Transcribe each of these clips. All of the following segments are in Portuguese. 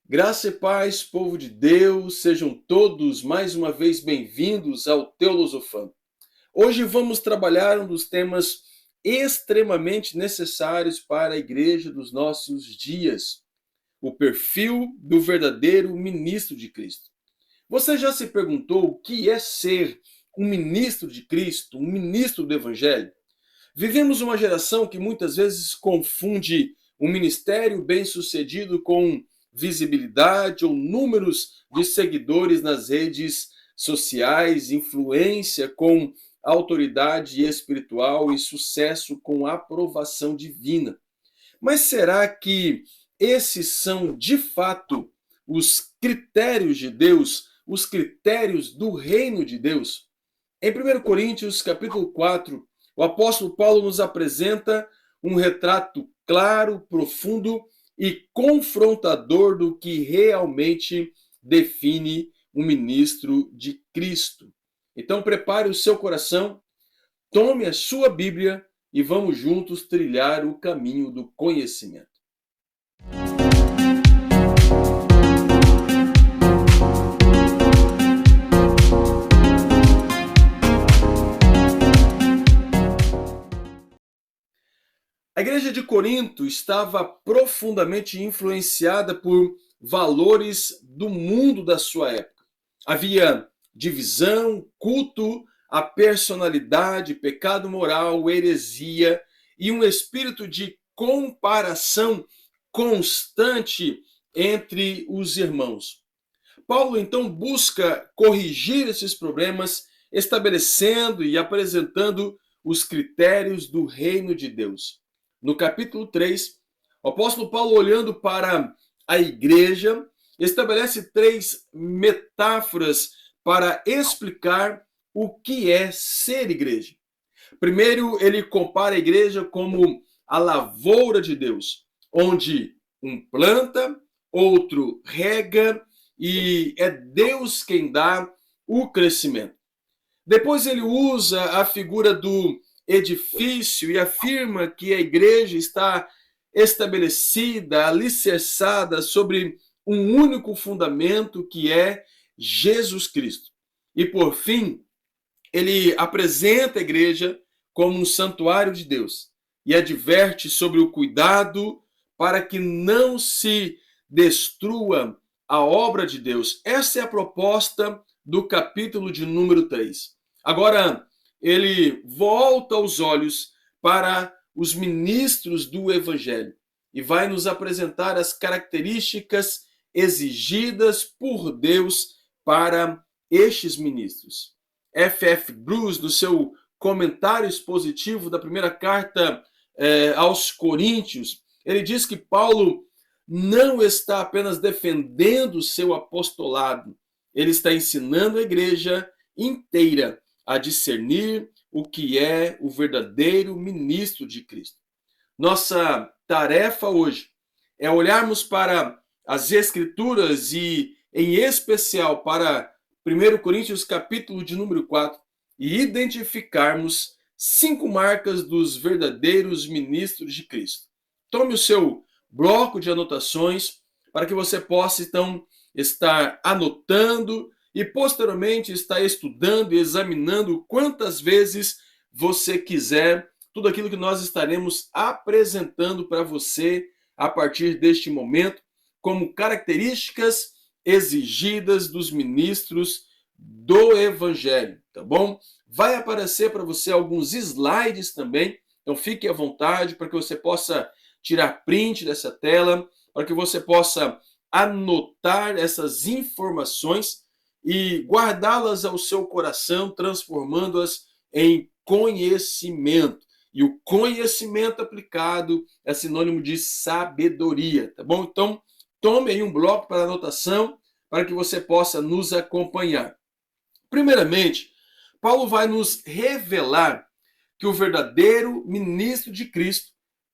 Graça e paz, povo de Deus, sejam todos mais uma vez bem-vindos ao Teolosofando. Hoje vamos trabalhar um dos temas extremamente necessários para a igreja dos nossos dias: o perfil do verdadeiro ministro de Cristo. Você já se perguntou o que é ser um ministro de Cristo, um ministro do Evangelho? Vivemos uma geração que muitas vezes confunde um ministério bem-sucedido com visibilidade ou números de seguidores nas redes sociais, influência com autoridade espiritual e sucesso com aprovação divina. Mas será que esses são de fato os critérios de Deus, os critérios do reino de Deus? Em 1 Coríntios, capítulo 4, o apóstolo Paulo nos apresenta um retrato claro, profundo e confrontador do que realmente define um ministro de Cristo. Então prepare o seu coração, tome a sua Bíblia e vamos juntos trilhar o caminho do conhecimento. A igreja de Corinto estava profundamente influenciada por valores do mundo da sua época. Havia divisão, culto à personalidade, pecado moral, heresia e um espírito de comparação constante entre os irmãos. Paulo então busca corrigir esses problemas, estabelecendo e apresentando os critérios do reino de Deus. No capítulo 3, o apóstolo Paulo, olhando para a igreja, estabelece três metáforas para explicar o que é ser igreja. Primeiro, ele compara a igreja como a lavoura de Deus, onde um planta, outro rega e é Deus quem dá o crescimento. Depois ele usa a figura do edifício e afirma que a igreja está estabelecida, alicerçada sobre um único fundamento que é Jesus Cristo. E por fim, ele apresenta a igreja como um santuário de Deus e adverte sobre o cuidado para que não se destrua a obra de Deus. Essa é a proposta do capítulo de número 3. Agora, ele volta os olhos para os ministros do Evangelho e vai nos apresentar as características exigidas por Deus para estes ministros. F.F. Bruce, no seu comentário expositivo da primeira carta aos Coríntios, ele diz que Paulo não está apenas defendendo o seu apostolado, ele está ensinando a igreja inteira a discernir o que é o verdadeiro ministro de Cristo. Nossa tarefa hoje é olharmos para as Escrituras e, em especial, para 1 Coríntios, capítulo de número 4, e identificarmos 5 marcas dos verdadeiros ministros de Cristo. Tome o seu bloco de anotações para que você possa, então, estar anotando e posteriormente está estudando e examinando quantas vezes você quiser tudo aquilo que nós estaremos apresentando para você a partir deste momento como características exigidas dos ministros do Evangelho, tá bom? Vai aparecer para você alguns slides também, então fique à vontade para que você possa tirar print dessa tela, para que você possa anotar essas informações e guardá-las ao seu coração, transformando-as em conhecimento. E o conhecimento aplicado é sinônimo de sabedoria, tá bom? Então, tome aí um bloco para anotação, para que você possa nos acompanhar. Primeiramente, Paulo vai nos revelar que o verdadeiro ministro de Cristo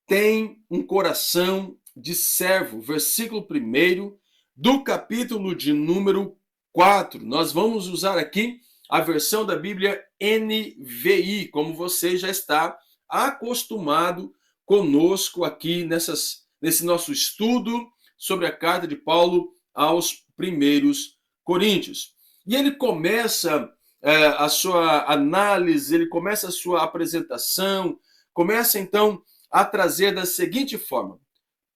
tem um coração de servo. Versículo 1 do capítulo de número 4. Nós vamos usar aqui a versão da Bíblia NVI, como você já está acostumado conosco aqui nesse nosso estudo sobre a carta de Paulo aos primeiros coríntios. E ele começa a sua análise, ele começa a sua apresentação, começa então a trazer da seguinte forma: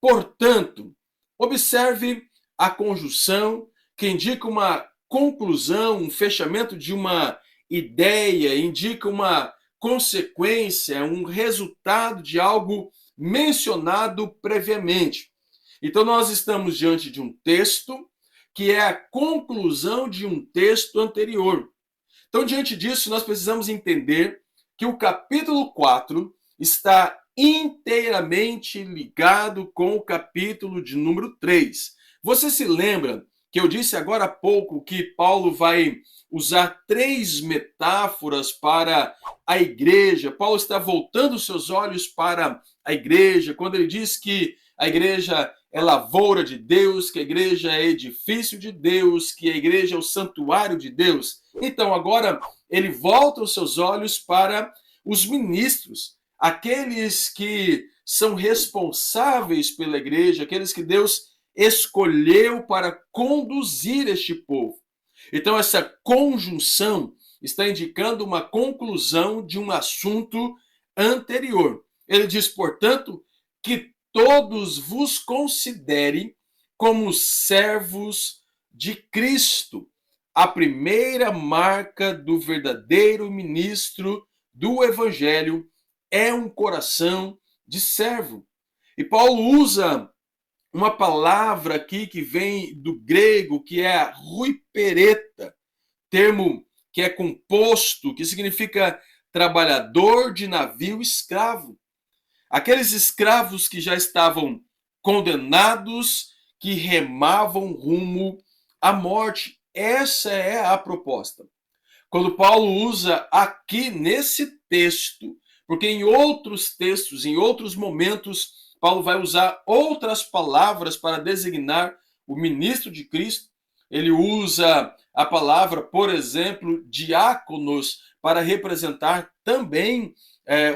portanto, observe a conjunção que indica uma conclusão, um fechamento de uma ideia, indica uma consequência, um resultado de algo mencionado previamente. Então, nós estamos diante de um texto que é a conclusão de um texto anterior. Então, diante disso, nós precisamos entender que o capítulo 4 está inteiramente ligado com o capítulo de número 3. Você se lembra que eu disse agora há pouco que Paulo vai usar 3 metáforas para a igreja? Paulo está voltando seus olhos para a igreja, quando ele diz que a igreja é lavoura de Deus, que a igreja é edifício de Deus, que a igreja é o santuário de Deus. Então, agora, ele volta os seus olhos para os ministros, aqueles que são responsáveis pela igreja, aqueles que Deus escolheu para conduzir este povo. Então, essa conjunção está indicando uma conclusão de um assunto anterior. Ele diz, portanto, que todos vos considerem como servos de Cristo. A primeira marca do verdadeiro ministro do Evangelho é um coração de servo. E Paulo usa uma palavra aqui que vem do grego, que é a huipereta, termo que é composto, que significa trabalhador de navio escravo. Aqueles escravos que já estavam condenados, que remavam rumo à morte. Essa é a proposta. Quando Paulo usa aqui nesse texto, porque em outros textos, em outros momentos, Paulo vai usar outras palavras para designar o ministro de Cristo. Ele usa a palavra, por exemplo, diáconos, para representar também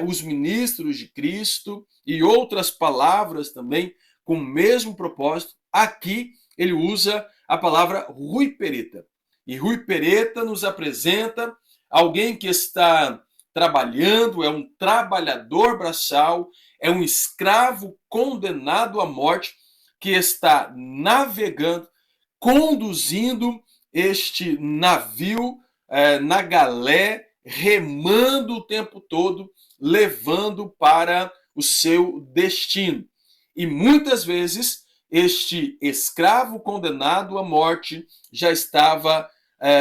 os ministros de Cristo, e outras palavras também com o mesmo propósito. Aqui ele usa a palavra huipereta. E huipereta nos apresenta alguém que está trabalhando, é um trabalhador braçal, é um escravo condenado à morte que está navegando, conduzindo este navio na galé, remando o tempo todo, levando para o seu destino. E muitas vezes este escravo condenado à morte já estava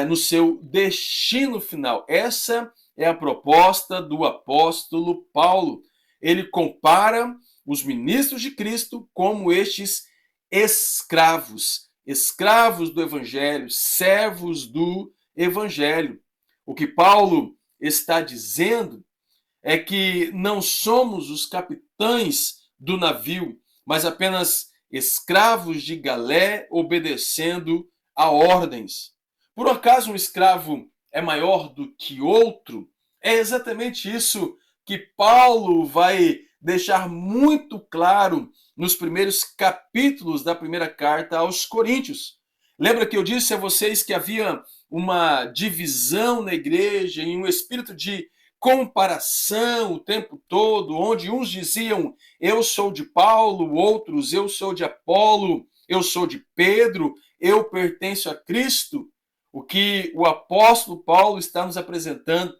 no seu destino final. Essa é a proposta do apóstolo Paulo. Ele compara os ministros de Cristo como estes escravos, escravos do evangelho, servos do evangelho. O que Paulo está dizendo é que não somos os capitães do navio, mas apenas escravos de galé obedecendo a ordens. Por acaso um escravo é maior do que outro? É exatamente isso que Paulo vai deixar muito claro nos primeiros capítulos da primeira carta aos Coríntios. Lembra que eu disse a vocês que havia uma divisão na igreja em um espírito de comparação o tempo todo, onde uns diziam eu sou de Paulo, outros eu sou de Apolo, eu sou de Pedro, eu pertenço a Cristo. O que o apóstolo Paulo está nos apresentando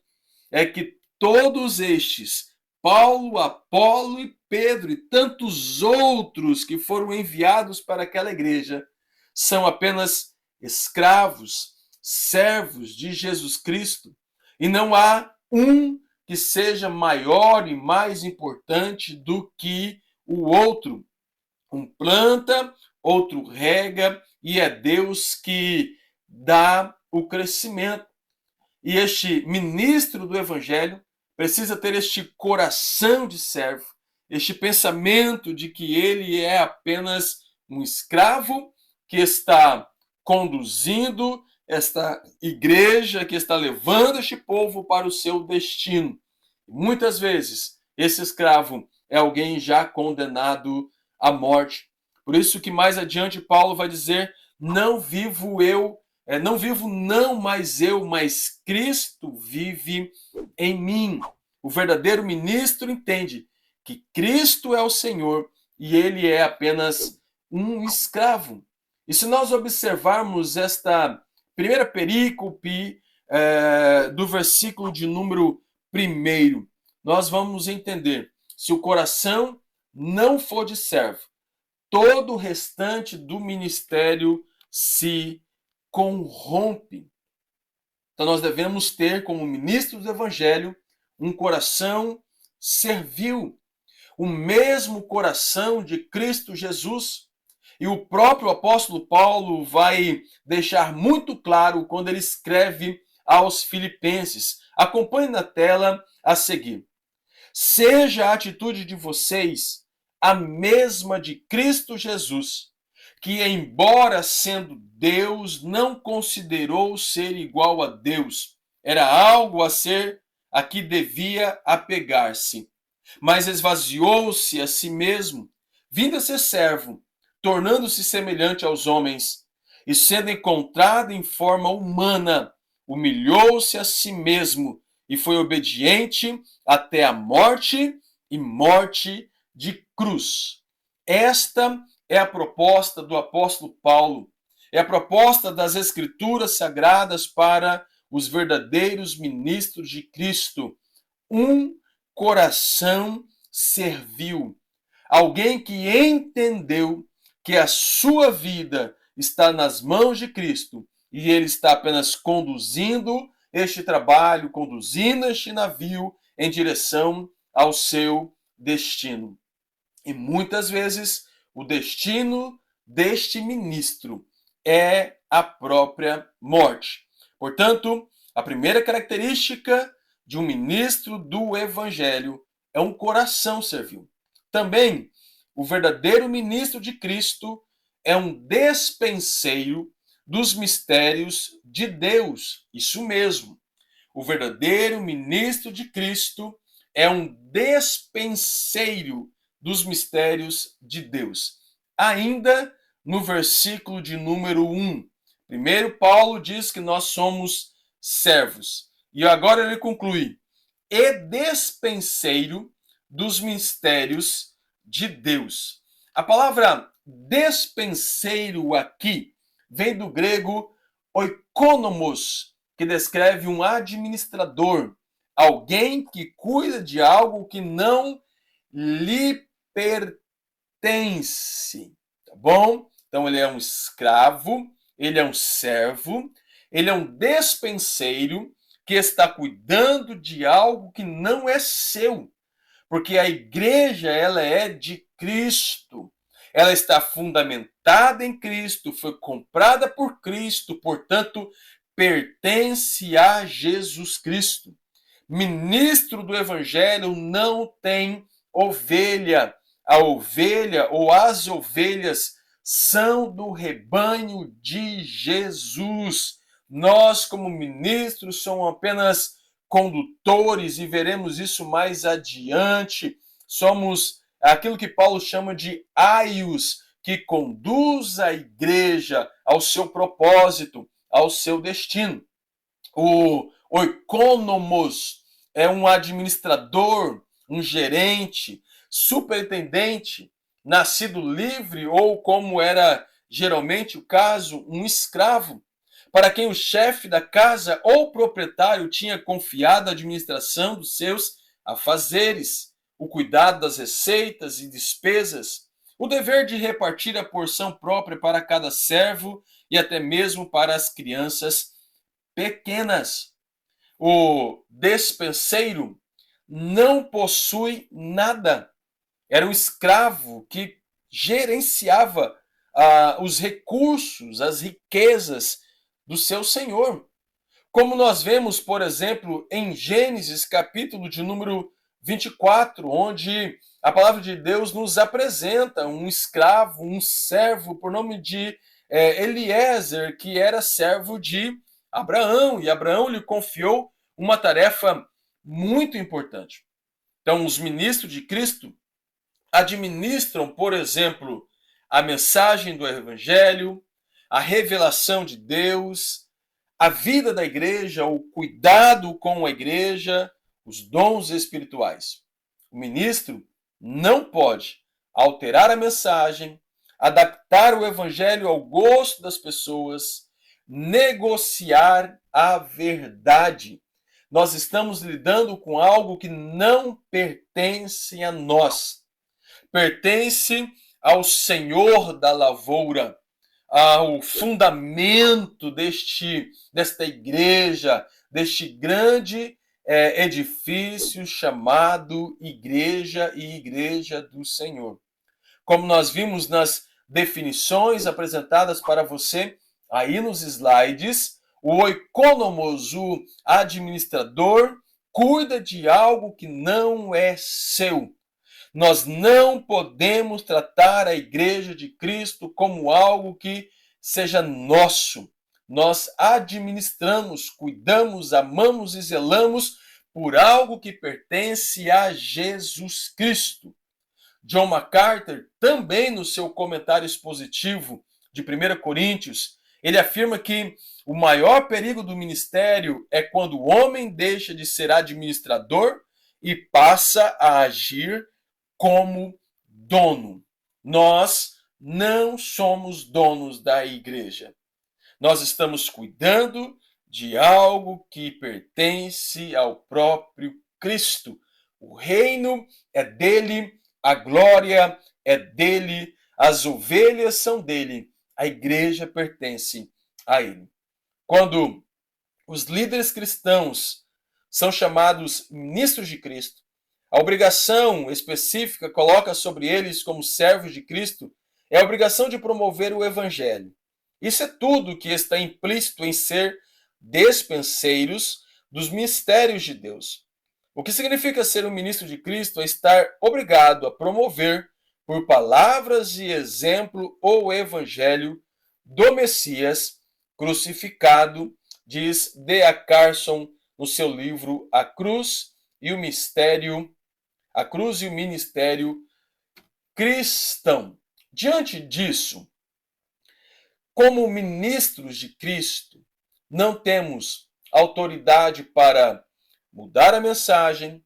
é que todos estes, Paulo, Apolo e Pedro e tantos outros que foram enviados para aquela igreja, são apenas escravos, servos de Jesus Cristo. E não há um que seja maior e mais importante do que o outro. Um planta, outro rega, e é Deus que dá o crescimento. E este ministro do evangelho precisa ter este coração de servo, este pensamento de que ele é apenas um escravo que está conduzindo esta igreja, que está levando este povo para o seu destino. Muitas vezes, esse escravo é alguém já condenado à morte. Por isso que mais adiante Paulo vai dizer, não vivo eu, não vivo não mais eu, mas Cristo vive em mim. O verdadeiro ministro entende que Cristo é o Senhor e ele é apenas um escravo. E se nós observarmos esta primeira perícope do versículo de número 1, nós vamos entender: se o coração não for de servo, todo o restante do ministério se corrompe. Então nós devemos ter, como ministros do Evangelho, um coração servil, o mesmo coração de Cristo Jesus. E o próprio apóstolo Paulo vai deixar muito claro quando ele escreve aos Filipenses. Acompanhe na tela a seguir. Seja a atitude de vocês a mesma de Cristo Jesus, que, embora sendo Deus, não considerou ser igual a Deus. Era algo a que devia apegar-se. Mas esvaziou-se a si mesmo, vindo a ser servo, tornando-se semelhante aos homens, e sendo encontrado em forma humana, humilhou-se a si mesmo e foi obediente até a morte e morte de cruz. Esta é a proposta do apóstolo Paulo, é a proposta das Escrituras Sagradas para os verdadeiros ministros de Cristo. Um coração servil. Alguém que entendeu que a sua vida está nas mãos de Cristo e ele está apenas conduzindo este trabalho, conduzindo este navio em direção ao seu destino. E muitas vezes o destino deste ministro é a própria morte. Portanto, a primeira característica de um ministro do Evangelho é um coração servil. Também, o verdadeiro ministro de Cristo é um despenseiro dos mistérios de Deus. Isso mesmo. O verdadeiro ministro de Cristo é um despenseiro dos mistérios de Deus. Ainda no versículo de número 1, primeiro Paulo diz que nós somos servos. E agora ele conclui: e despenseiro dos mistérios de Deus. A palavra despenseiro aqui vem do grego oikonomos, que descreve um administrador, alguém que cuida de algo que não lhe pertence, tá bom? Então ele é um escravo, ele é um servo, ele é um despenseiro que está cuidando de algo que não é seu, porque a igreja ela é de Cristo. Ela está fundamentada em Cristo, foi comprada por Cristo, portanto, pertence a Jesus Cristo. Ministro do Evangelho não tem ovelha. A ovelha ou as ovelhas são do rebanho de Jesus. Nós, como ministros, somos apenas condutores e veremos isso mais adiante. Somos aquilo que Paulo chama de aios, que conduz a igreja ao seu propósito, ao seu destino. O oikonomos é um administrador, um gerente, superintendente, nascido livre ou, como era geralmente o caso, um escravo, para quem o chefe da casa ou proprietário tinha confiado a administração dos seus afazeres, o cuidado das receitas e despesas, o dever de repartir a porção própria para cada servo e até mesmo para as crianças pequenas. O despenseiro não possui nada. Era um escravo que gerenciava os recursos, as riquezas do seu senhor. Como nós vemos, por exemplo, em Gênesis, capítulo de número 24, onde a palavra de Deus nos apresenta um escravo, um servo, por nome de Eliezer, que era servo de Abraão, e Abraão lhe confiou uma tarefa muito importante. Então, os ministros de Cristo administram, por exemplo, a mensagem do Evangelho, a revelação de Deus, a vida da igreja, o cuidado com a igreja, os dons espirituais. O ministro não pode alterar a mensagem, adaptar o evangelho ao gosto das pessoas, negociar a verdade. Nós estamos lidando com algo que não pertence a nós. Pertence ao Senhor da lavoura, ao fundamento desta igreja, deste grande edifício chamado Igreja e Igreja do Senhor. Como nós vimos nas definições apresentadas para você aí nos slides, o oikonomos, o administrador, cuida de algo que não é seu. Nós não podemos tratar a igreja de Cristo como algo que seja nosso. Nós administramos, cuidamos, amamos e zelamos por algo que pertence a Jesus Cristo. John MacArthur, também no seu comentário expositivo de 1 Coríntios, ele afirma que o maior perigo do ministério é quando o homem deixa de ser administrador e passa a agir como dono. Nós não somos donos da igreja. Nós estamos cuidando de algo que pertence ao próprio Cristo. O reino é dele, a glória é dele, as ovelhas são dele, a igreja pertence a ele. Quando os líderes cristãos são chamados ministros de Cristo, a obrigação específica coloca sobre eles como servos de Cristo é a obrigação de promover o evangelho. Isso é tudo que está implícito em ser despenseiros dos mistérios de Deus. O que significa ser um ministro de Cristo é estar obrigado a promover, por palavras e exemplo, o evangelho do Messias crucificado, diz D.A. Carson no seu livro A Cruz e o Ministério Cristão. Diante disso, como ministros de Cristo, não temos autoridade para mudar a mensagem,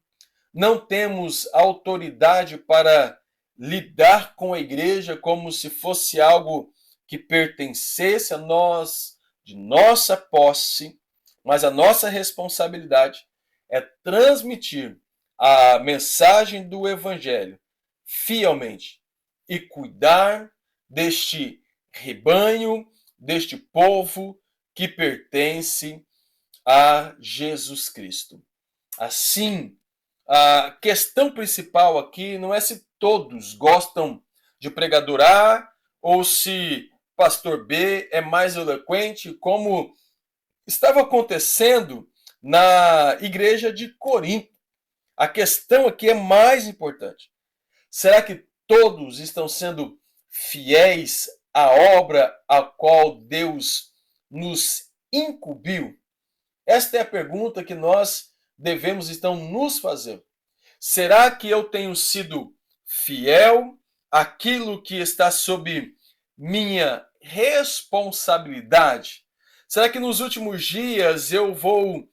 não temos autoridade para lidar com a igreja como se fosse algo que pertencesse a nós, de nossa posse, mas a nossa responsabilidade é transmitir a mensagem do evangelho fielmente e cuidar deste rebanho, deste povo que pertence a Jesus Cristo. Assim, a questão principal aqui não é se todos gostam de pregador A ou se pastor B é mais eloquente, como estava acontecendo na igreja de Corinto. A questão aqui é mais importante. Será que todos estão sendo fiéis à obra a qual Deus nos incumbiu? Esta é a pergunta que nós devemos então nos fazer. Será que eu tenho sido fiel àquilo que está sob minha responsabilidade? Será que nos últimos dias eu vou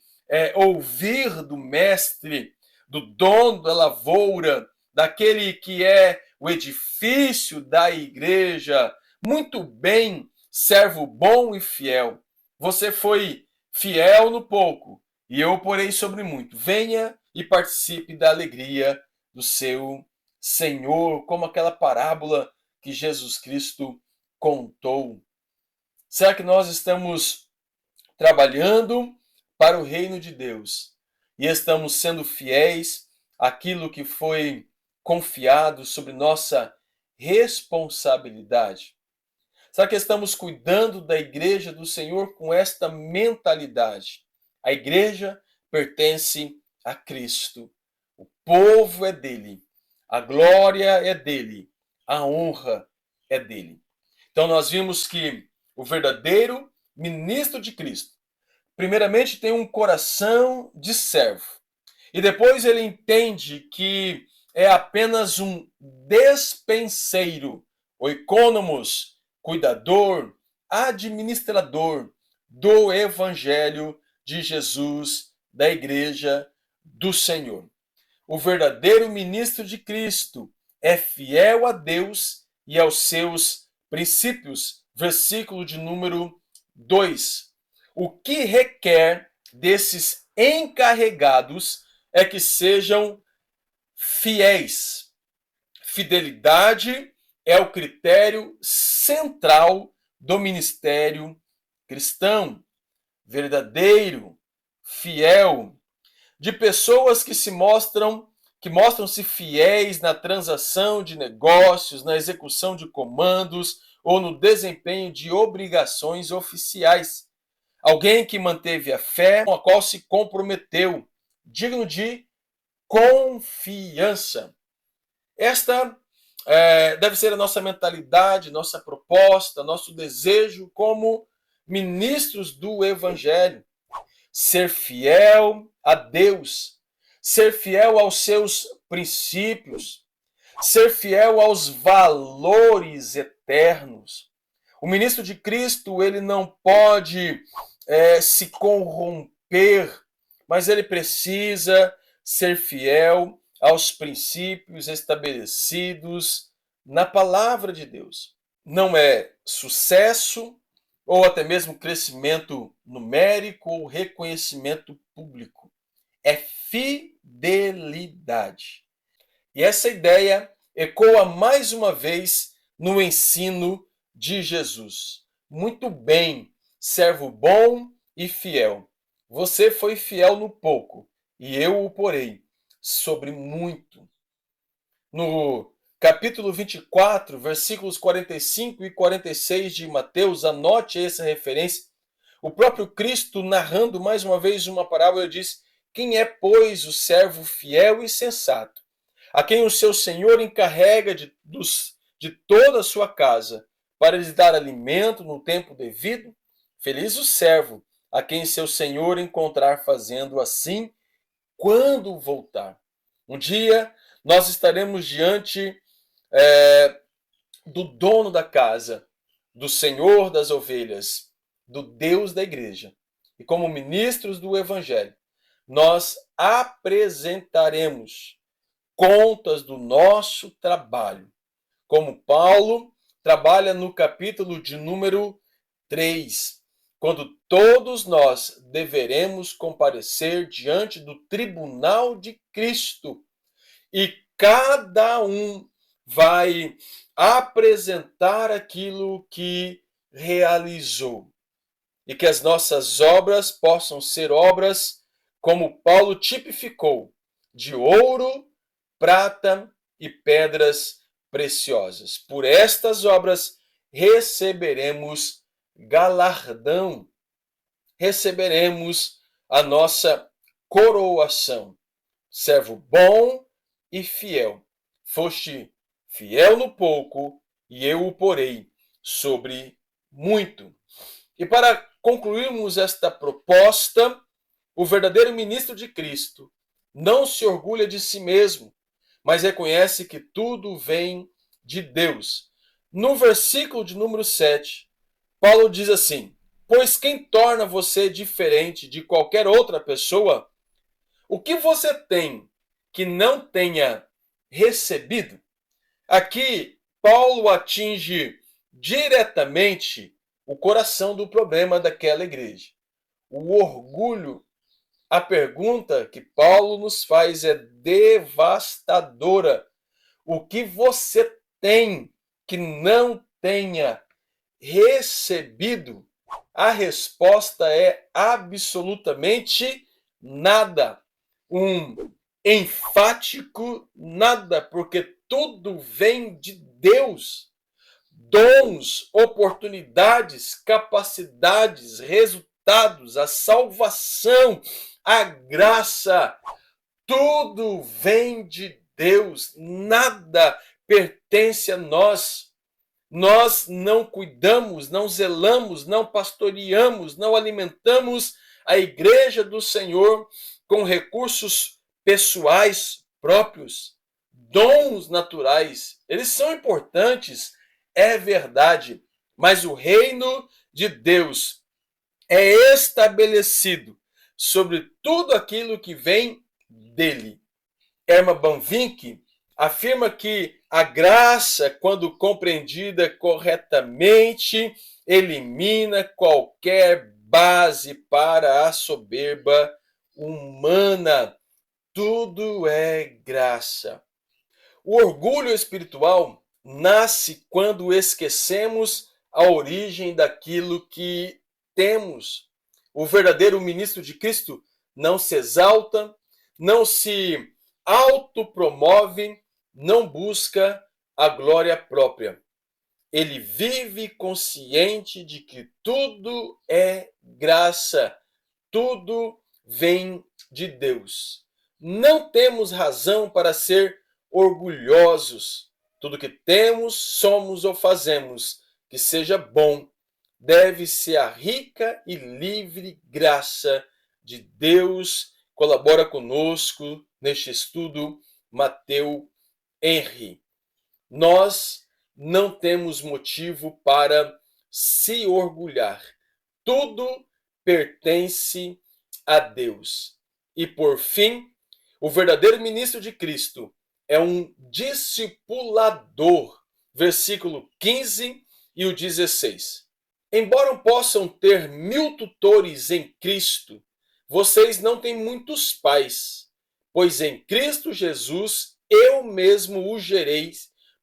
ouvir do mestre, do dono da lavoura, daquele que é o edifício da igreja? Muito bem, servo bom e fiel. Você foi fiel no pouco, e eu porei sobre muito. Venha e participe da alegria do seu Senhor, como aquela parábola que Jesus Cristo contou. Será que nós estamos trabalhando para o reino de Deus e estamos sendo fiéis àquilo que foi confiado sobre nossa responsabilidade? Será que estamos cuidando da igreja do Senhor com esta mentalidade? A igreja pertence a Cristo. O povo é dele. A glória é dele. A honra é dele. Então nós vimos que o verdadeiro ministro de Cristo, primeiramente tem um coração de servo. E depois ele entende que é apenas um despenseiro, oikonomos, cuidador, administrador do Evangelho de Jesus, da Igreja do Senhor. O verdadeiro ministro de Cristo é fiel a Deus e aos seus princípios. Versículo de número 2. O que requer desses encarregados é que sejam fiéis. Fidelidade é o critério central do ministério cristão. Verdadeiro, fiel, de pessoas que mostram-se fiéis na transação de negócios, na execução de comandos ou no desempenho de obrigações oficiais. Alguém que manteve a fé com a qual se comprometeu, digno de confiança. Esta deve ser a nossa mentalidade, nossa proposta, nosso desejo como ministros do Evangelho. Ser fiel a Deus, ser fiel aos seus princípios, ser fiel aos valores eternos. O ministro de Cristo, ele não pode se corromper, mas ele precisa ser fiel aos princípios estabelecidos na palavra de Deus. Não é sucesso ou até mesmo crescimento numérico ou reconhecimento público. É fidelidade. E essa ideia ecoa mais uma vez no ensino de Jesus. Muito bem, servo bom e fiel. Você foi fiel no pouco, e eu o porei sobre muito. No capítulo 24, versículos 45 e 46 de Mateus, anote essa referência. O próprio Cristo, narrando mais uma vez uma parábola, diz: quem é, pois, o servo fiel e sensato, a quem o seu Senhor encarrega de toda a sua casa, para lhes dar alimento no tempo devido? Feliz o servo, a quem seu Senhor encontrar fazendo assim, quando voltar. Um dia, nós estaremos diante do dono da casa, do Senhor das ovelhas, do Deus da igreja. E como ministros do Evangelho, nós apresentaremos contas do nosso trabalho. Como Paulo trabalha no capítulo de número 3, quando todos nós deveremos comparecer diante do tribunal de Cristo e cada um vai apresentar aquilo que realizou. E que as nossas obras possam ser obras, como Paulo tipificou, de ouro, prata e pedras preciosas. Por estas obras receberemos galardão, receberemos a nossa coroação. Servo bom e fiel, foste fiel no pouco, e eu o porei sobre muito. E para concluirmos esta proposta, o verdadeiro ministro de Cristo não se orgulha de si mesmo, mas reconhece que tudo vem de Deus. No versículo de número 7, Paulo diz assim: pois quem torna você diferente de qualquer outra pessoa? O que você tem que não tenha recebido? Aqui, Paulo atinge diretamente o coração do problema daquela igreja. O orgulho. A pergunta que Paulo nos faz é devastadora. O que você tem que não tenha recebido? A resposta é absolutamente nada. Um enfático nada, porque tudo vem de Deus. Dons, oportunidades, capacidades, resultados, a salvação, a graça, tudo vem de Deus, nada pertence a nós. Nós não cuidamos, não zelamos, não pastoreamos, não alimentamos a igreja do Senhor com recursos pessoais próprios, dons naturais. Eles são importantes, é verdade, mas o reino de Deus é estabelecido sobre tudo aquilo que vem dele. Herman Bavinck afirma que a graça, quando compreendida corretamente, elimina qualquer base para a soberba humana. Tudo é graça. O orgulho espiritual nasce quando esquecemos a origem daquilo que temos. O verdadeiro ministro de Cristo não se exalta, não se autopromove, não busca a glória própria. Ele vive consciente de que tudo é graça, tudo vem de Deus. Não temos razão para ser orgulhosos. Tudo que temos, somos ou fazemos, que seja bom, deve-se à rica e livre graça de Deus. Colabora conosco neste estudo Mateu Henry. Nós não temos motivo para se orgulhar. Tudo pertence a Deus. E por fim, o verdadeiro ministro de Cristo é um discipulador. Versículo 15 e o 16. Embora possam ter 1000 tutores em Cristo, vocês não têm muitos pais, pois em Cristo Jesus eu mesmo os gerei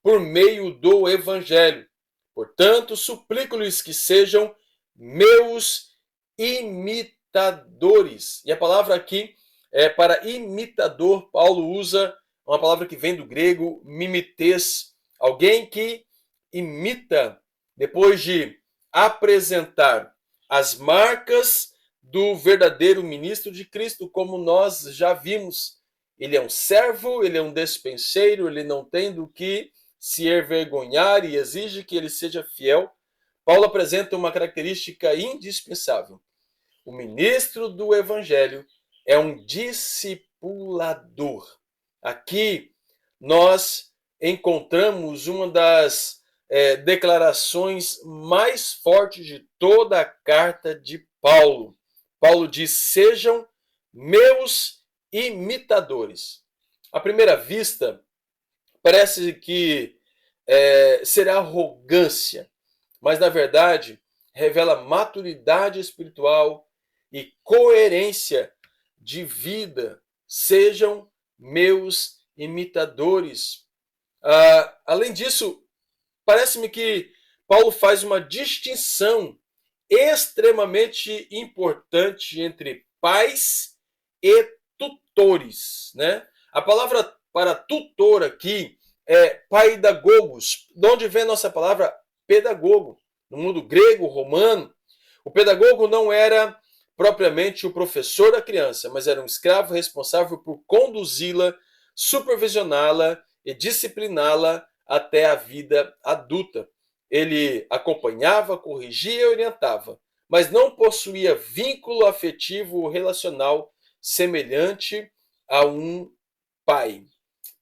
por meio do Evangelho. Portanto, suplico-lhes que sejam meus imitadores. E a palavra aqui é para imitador. Paulo usa uma palavra que vem do grego mimetes, alguém que imita depois de apresentar as marcas do verdadeiro ministro de Cristo, como nós já vimos. Ele é um servo, ele é um despenseiro, ele não tem do que se envergonhar e exige que ele seja fiel. Paulo apresenta uma característica indispensável. O ministro do Evangelho é um discipulador. Aqui nós encontramos uma das declarações mais fortes de toda a carta de Paulo. Paulo diz: sejam meus imitadores. À primeira vista, parece que será arrogância, mas na verdade revela maturidade espiritual e coerência de vida. Sejam meus imitadores. Além disso, parece-me que Paulo faz uma distinção extremamente importante entre pais e tutores, né? A palavra para tutor aqui é paidagogos, de onde vem a nossa palavra pedagogo. No mundo grego, romano, o pedagogo não era propriamente o professor da criança, mas era um escravo responsável por conduzi-la, supervisioná-la e discipliná-la até a vida adulta. Ele acompanhava, corrigia e orientava, mas não possuía vínculo afetivo ou relacional semelhante a um pai.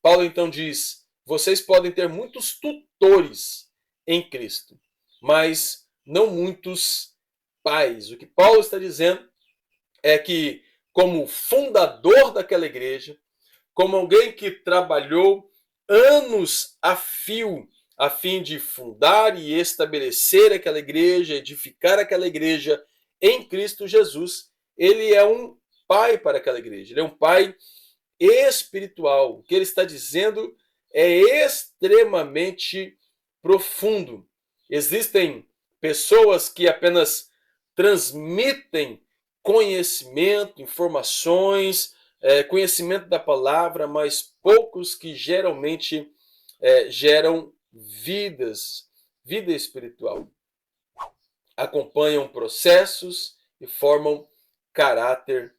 Paulo então diz: vocês podem ter muitos tutores em Cristo, mas não muitos pais. O que Paulo está dizendo é que, como fundador daquela igreja, como alguém que trabalhou anos a fio a fim de fundar e estabelecer aquela igreja, edificar aquela igreja em Cristo Jesus, ele é um pai para aquela igreja, ele é um pai espiritual. O que ele está dizendo é extremamente profundo. Existem pessoas que apenas transmitem conhecimento, informações, conhecimento da palavra, mas poucos que geralmente geram vida espiritual. Acompanham processos e formam caráter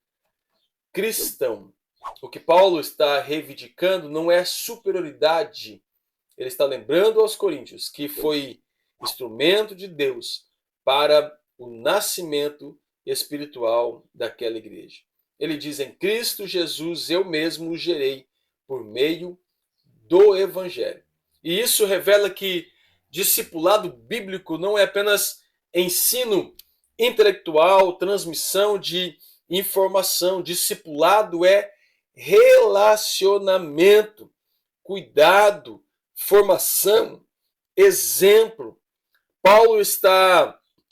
cristão. O que Paulo está reivindicando não é superioridade. Ele está lembrando aos coríntios que foi instrumento de Deus para o nascimento espiritual daquela igreja. Ele diz: em Cristo Jesus eu mesmo o gerei por meio do Evangelho. E isso revela que discipulado bíblico não é apenas ensino intelectual, transmissão de informação. Discipulado é relacionamento, cuidado, formação, exemplo. Paulo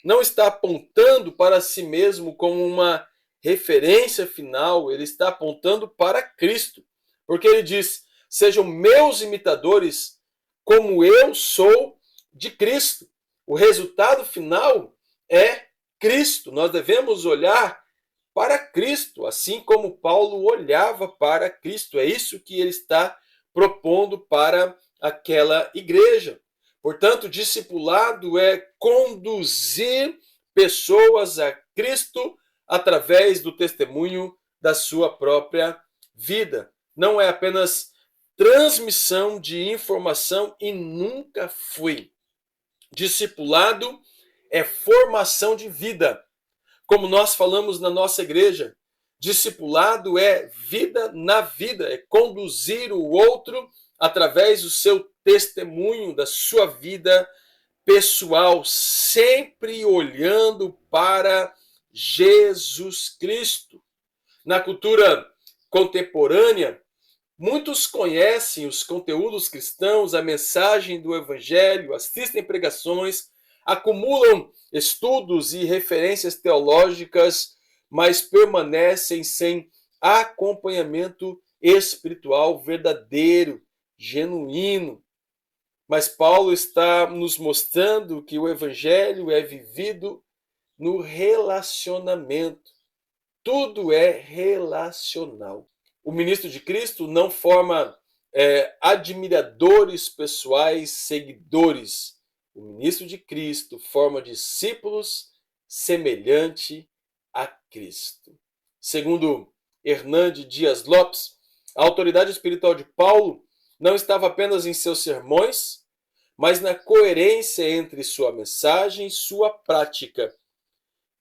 não está apontando para si mesmo como uma referência final, ele está apontando para Cristo. Porque ele diz: sejam meus imitadores, como eu sou de Cristo. O resultado final é Cristo. Nós devemos olhar para Cristo, assim como Paulo olhava para Cristo. É isso que ele está propondo para aquela igreja. Portanto, discipulado é conduzir pessoas a Cristo através do testemunho da sua própria vida. Não é apenas transmissão de informação e nunca foi. Discipulado é formação de vida. Como nós falamos na nossa igreja, discipulado é vida na vida, é conduzir o outro através do seu testemunho, da sua vida pessoal, sempre olhando para Jesus Cristo. Na cultura contemporânea, muitos conhecem os conteúdos cristãos, a mensagem do Evangelho, assistem pregações, acumulam estudos e referências teológicas, mas permanecem sem acompanhamento espiritual verdadeiro, genuíno. Mas Paulo está nos mostrando que o Evangelho é vivido no relacionamento. Tudo é relacional. O ministro de Cristo não forma admiradores pessoais, seguidores. O ministro de Cristo forma discípulos semelhante a Cristo. Segundo Hernande Dias Lopes, a autoridade espiritual de Paulo não estava apenas em seus sermões, mas na coerência entre sua mensagem e sua prática.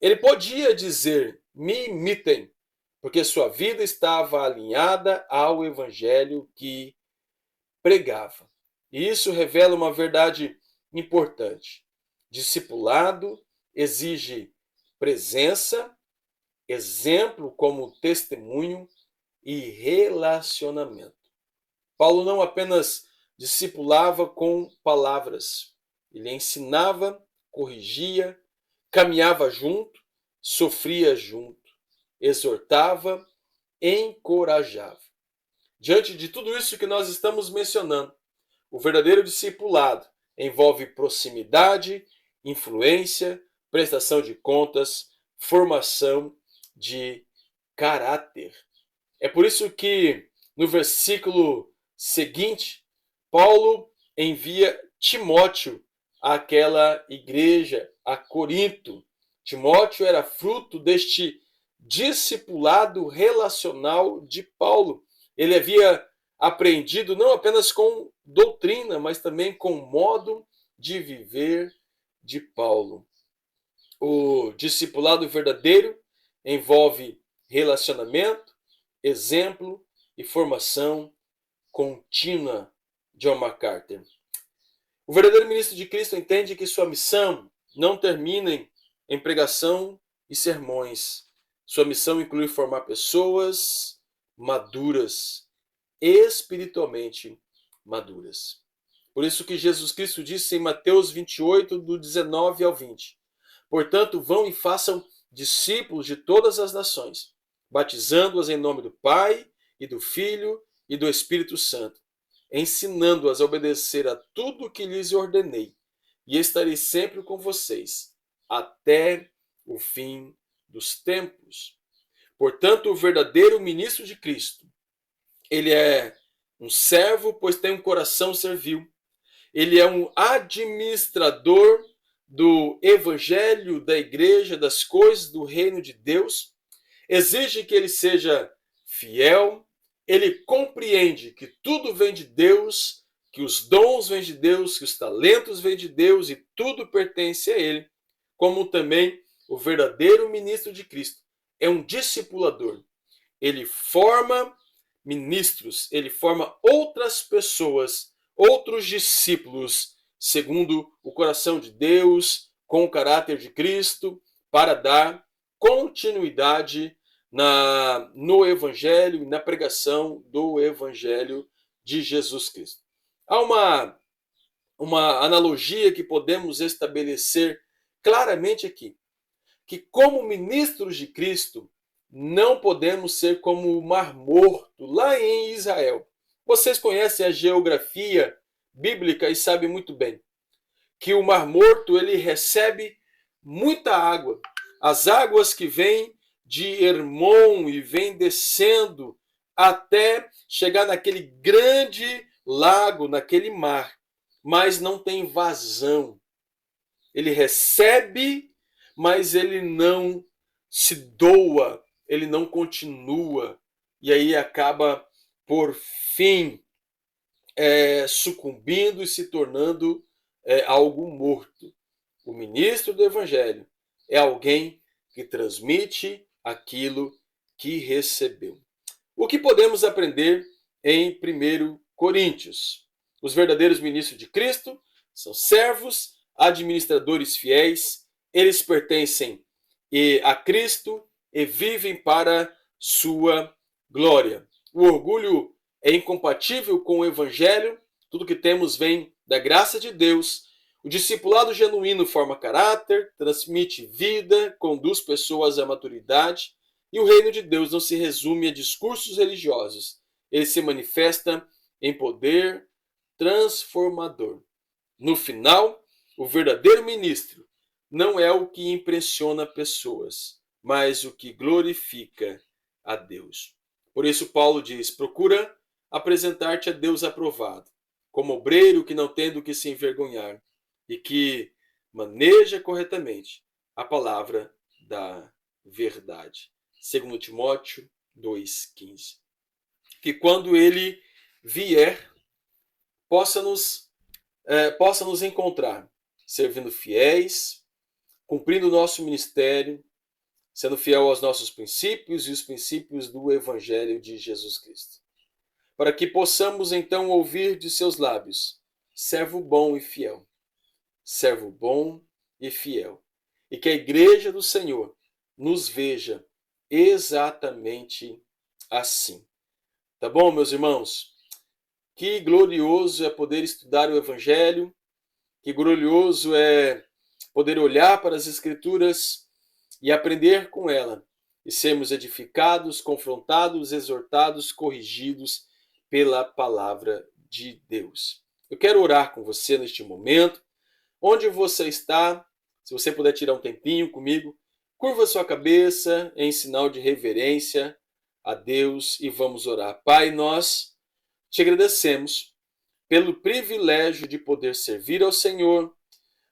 Ele podia dizer: me imitem, porque sua vida estava alinhada ao evangelho que pregava. E isso revela uma verdade importante. Discipulado exige presença, exemplo como testemunho e relacionamento. Paulo não apenas discipulava com palavras, ele ensinava, corrigia, caminhava junto, sofria junto, exortava, encorajava. Diante de tudo isso que nós estamos mencionando, o verdadeiro discipulado envolve proximidade, influência, prestação de contas, formação de caráter. É por isso que no versículo seguinte, Paulo envia Timóteo àquela igreja, a Corinto. Timóteo era fruto deste discipulado relacional de Paulo. Ele havia aprendido não apenas com doutrina, mas também com o modo de viver de Paulo. O discipulado verdadeiro envolve relacionamento, exemplo e formação contínua. John MacArthur. O verdadeiro ministro de Cristo entende que sua missão não termina em pregação e sermões. Sua missão inclui formar pessoas maduras, espiritualmente maduras. Por isso que Jesus Cristo disse em Mateus 28, do 19 ao 20: portanto, vão e façam discípulos de todas as nações, batizando-as em nome do Pai, e do Filho, e do Espírito Santo, ensinando-as a obedecer a tudo o que lhes ordenei, e estarei sempre com vocês, até o fim dos tempos. Portanto, o verdadeiro ministro de Cristo, ele é um servo, pois tem um coração servil. Ele é um administrador do evangelho, da igreja, das coisas do reino de Deus. Exige que ele seja fiel. Ele compreende que tudo vem de Deus, que os dons vêm de Deus, que os talentos vêm de Deus e tudo pertence a ele. Como também o verdadeiro ministro de Cristo é um discipulador. Ele forma ministros, ele forma outras pessoas, outros discípulos, segundo o coração de Deus, com o caráter de Cristo para dar continuidade no Evangelho e na pregação do Evangelho de Jesus Cristo. Há uma analogia que podemos estabelecer claramente aqui, que como ministros de Cristo, não podemos ser como o Mar Morto, lá em Israel. Vocês conhecem a geografia bíblica e sabem muito bem que o Mar Morto ele recebe muita água. As águas que vêm de Hermon e vêm descendo até chegar naquele grande lago, naquele mar, mas não tem vazão. Ele recebe, mas ele não se doa, ele não continua. E aí acaba, por fim, sucumbindo e se tornando algo morto. O ministro do Evangelho é alguém que transmite aquilo que recebeu. O que podemos aprender em 1 Coríntios? Os verdadeiros ministros de Cristo são servos, administradores fiéis, eles pertencem a Cristo e vivem para sua glória. O orgulho é incompatível com o Evangelho, tudo que temos vem da graça de Deus. O discipulado genuíno forma caráter, transmite vida, conduz pessoas à maturidade, e o reino de Deus não se resume a discursos religiosos. Ele se manifesta em poder transformador. No final, o verdadeiro ministro não é o que impressiona pessoas, mas o que glorifica a Deus. Por isso Paulo diz: procura apresentar-te a Deus aprovado, como obreiro que não tem do que se envergonhar e que maneja corretamente a palavra da verdade. 2 Timóteo 2,15. Que quando ele vier, possa nos encontrar servindo fiéis, cumprindo o nosso ministério, sendo fiel aos nossos princípios e os princípios do Evangelho de Jesus Cristo. Para que possamos então ouvir de seus lábios: servo bom e fiel. Servo bom e fiel. E que a igreja do Senhor nos veja exatamente assim. Tá bom, meus irmãos? Que glorioso é poder estudar o Evangelho, que glorioso é poder olhar para as Escrituras e aprender com ela, e sermos edificados, confrontados, exortados, corrigidos pela palavra de Deus. Eu quero orar com você neste momento. Onde você está, se você puder tirar um tempinho comigo, curva sua cabeça em sinal de reverência a Deus e vamos orar. Pai, nós te agradecemos pelo privilégio de poder servir ao Senhor,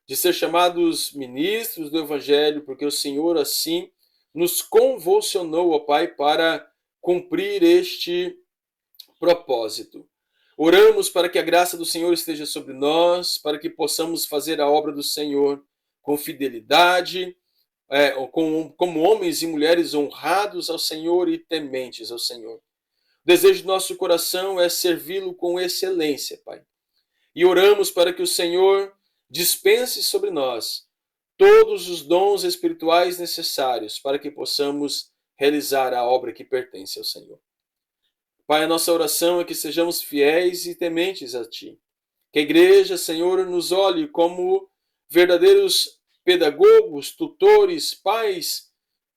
de ser chamados ministros do Evangelho, porque o Senhor assim nos convulsionou, ó Pai, para cumprir este propósito. Oramos para que a graça do Senhor esteja sobre nós, para que possamos fazer a obra do Senhor com fidelidade, como homens e mulheres honrados ao Senhor e tementes ao Senhor. O desejo do nosso coração é servi-lo com excelência, Pai. E oramos para que o Senhor dispense sobre nós todos os dons espirituais necessários para que possamos realizar a obra que pertence ao Senhor. Pai, a nossa oração é que sejamos fiéis e tementes a Ti. Que a igreja, Senhor, nos olhe como verdadeiros pedagogos, tutores, pais,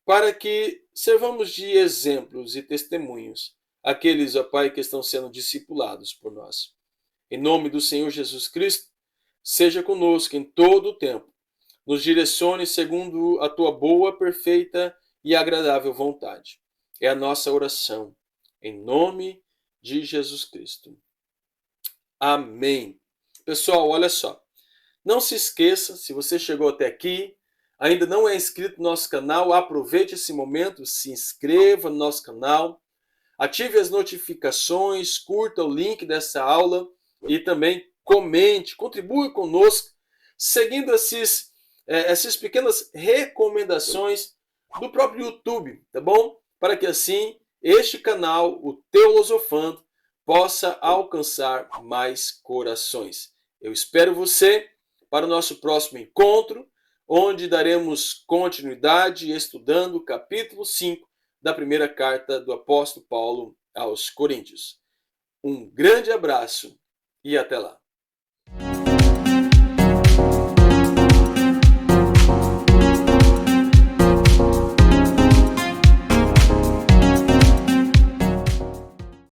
para que servamos de exemplos e testemunhos àqueles, ó Pai, que estão sendo discipulados por nós. Em nome do Senhor Jesus Cristo, seja conosco em todo o tempo. Nos direcione segundo a Tua boa, perfeita e agradável vontade. É a nossa oração. Em nome de Jesus Cristo. Amém. Pessoal, olha só. Não se esqueça, se você chegou até aqui, ainda não é inscrito no nosso canal, aproveite esse momento, se inscreva no nosso canal, ative as notificações, curta o link dessa aula e também comente, contribua conosco, seguindo essas pequenas recomendações do próprio YouTube, tá bom? Para que assim este canal, o Teolosofando, possa alcançar mais corações. Eu espero você para o nosso próximo encontro, onde daremos continuidade estudando o capítulo 5 da primeira carta do apóstolo Paulo aos Coríntios. Um grande abraço e até lá!